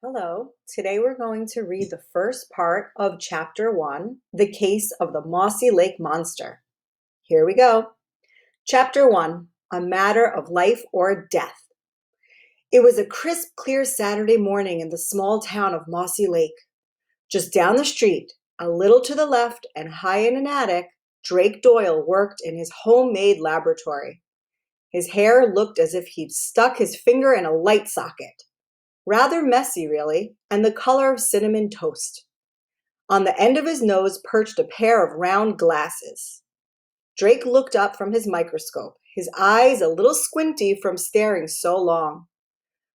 Hello. Today we're going to read the first part of Chapter 1, The Case of the Mossy Lake Monster. Here we go. Chapter 1, A Matter of Life or Death. It was a crisp, clear Saturday morning in the small town of Mossy Lake. Just down the street, a little to the left and high in an attic, Drake Doyle worked in his homemade laboratory. His hair looked as if he'd stuck his finger in a light socket. Rather messy, really, and the color of cinnamon toast. On the end of his nose perched a pair of round glasses. Drake looked up from his microscope, his eyes a little squinty from staring so long.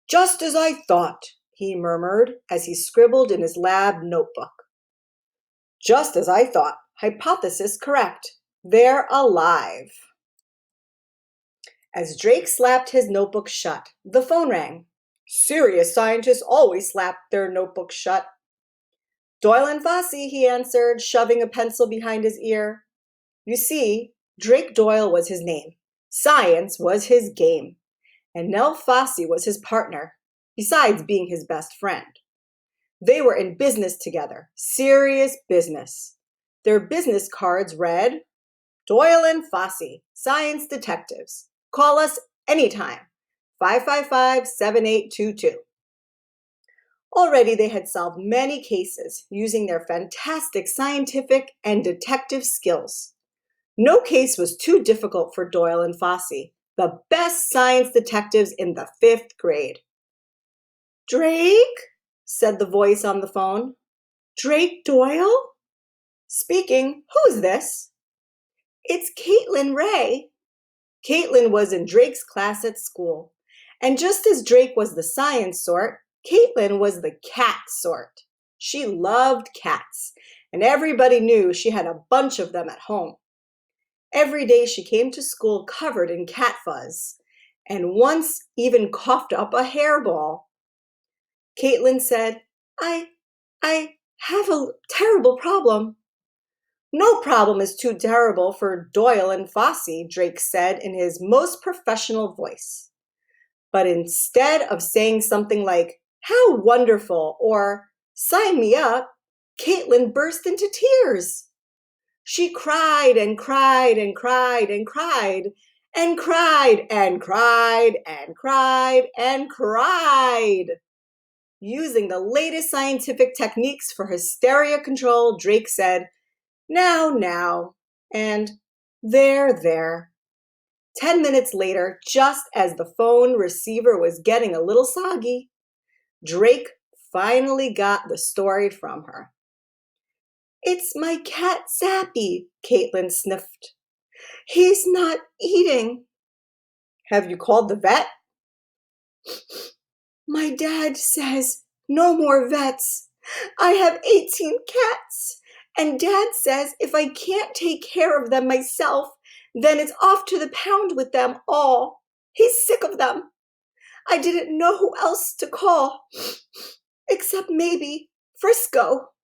"Just as I thought," he murmured as he scribbled in his lab notebook. "Just as I thought. Hypothesis correct. They're alive." As Drake slapped his notebook shut, the phone rang. Serious scientists always slap their notebooks shut. "Doyle and Fossey," he answered, shoving a pencil behind his ear. You see, Drake Doyle was his name. Science was his game. And Nell Fossey was his partner, besides being his best friend. They were in business together, serious business. Their business cards read, "Doyle and Fossey, Science Detectives. Call us anytime. 555-7822. Already they had solved many cases using their fantastic scientific and detective skills. No case was too difficult for Doyle and Fossey, the best science detectives in the 5th grade. "Drake?" said the voice on the phone. "Drake Doyle?" "Speaking. Who's this?" "It's Caitlin Ray." Caitlin was in Drake's class at school. And just as Drake was the science sort, Caitlin was the cat sort. She loved cats, and everybody knew she had a bunch of them at home. Every day she came to school covered in cat fuzz, and once even coughed up a hairball. Caitlin said, I have a terrible problem." "No problem is too terrible for Doyle and Fossey," Drake said in his most professional voice. But instead of saying something like, "How wonderful," or "Sign me up," Caitlin burst into tears. She cried and cried and cried and cried and cried and cried and cried and cried. Using the latest scientific techniques for hysteria control, Drake said, Now, and there." 10 minutes later, just as the phone receiver was getting a little soggy, Drake finally got the story from her. "It's my cat Zappy," Caitlin sniffed. "He's not eating." "Have you called the vet?" "My dad says no more vets. I have 18 cats, and Dad says if I can't take care of them myself, then it's off to the pound with them all. He's sick of them. I didn't know who else to call, except maybe Frisco."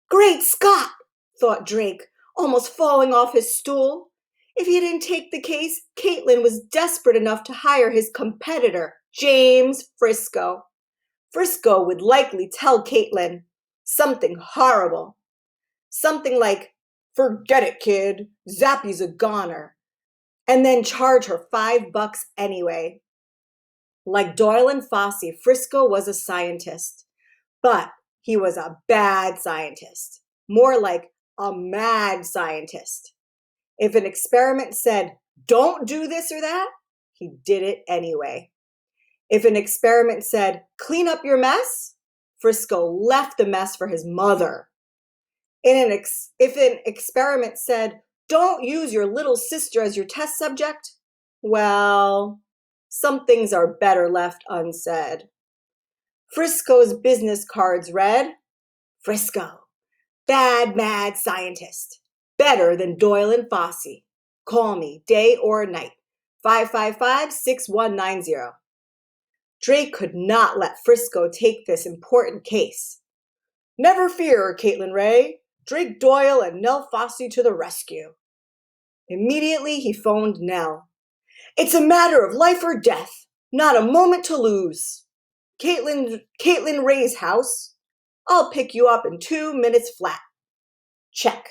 "Great Scott," thought Drake, almost falling off his stool. If he didn't take the case, Caitlin was desperate enough to hire his competitor, James Frisco. Frisco would likely tell Caitlin something horrible. Something like, "Forget it, kid. Zappy's a goner." And then charge her $5 anyway. Like Doyle and Fossey, Frisco was a scientist. But he was a bad scientist. More like a mad scientist. If an experiment said, "Don't do this or that," he did it anyway. If an experiment said, "Clean up your mess," Frisco left the mess for his mother. If an experiment said, "Don't use your little sister as your test subject," well, some things are better left unsaid. Frisco's business cards read, "Frisco, bad, mad scientist. Better than Doyle and Fossey. Call me day or night. 555-6190. Drake could not let Frisco take this important case. "Never fear, Caitlin Ray. Drake Doyle and Nell Fossey to the rescue." Immediately he phoned Nell. "It's a matter of life or death. Not a moment to lose." Caitlin Ray's house. I'll pick you up in 2 minutes flat. Check.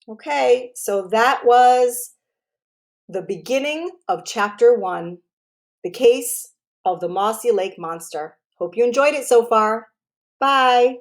Okay, so that was the beginning of chapter 1, the case of the Mossy Lake Monster. Hope you enjoyed it so far. Bye.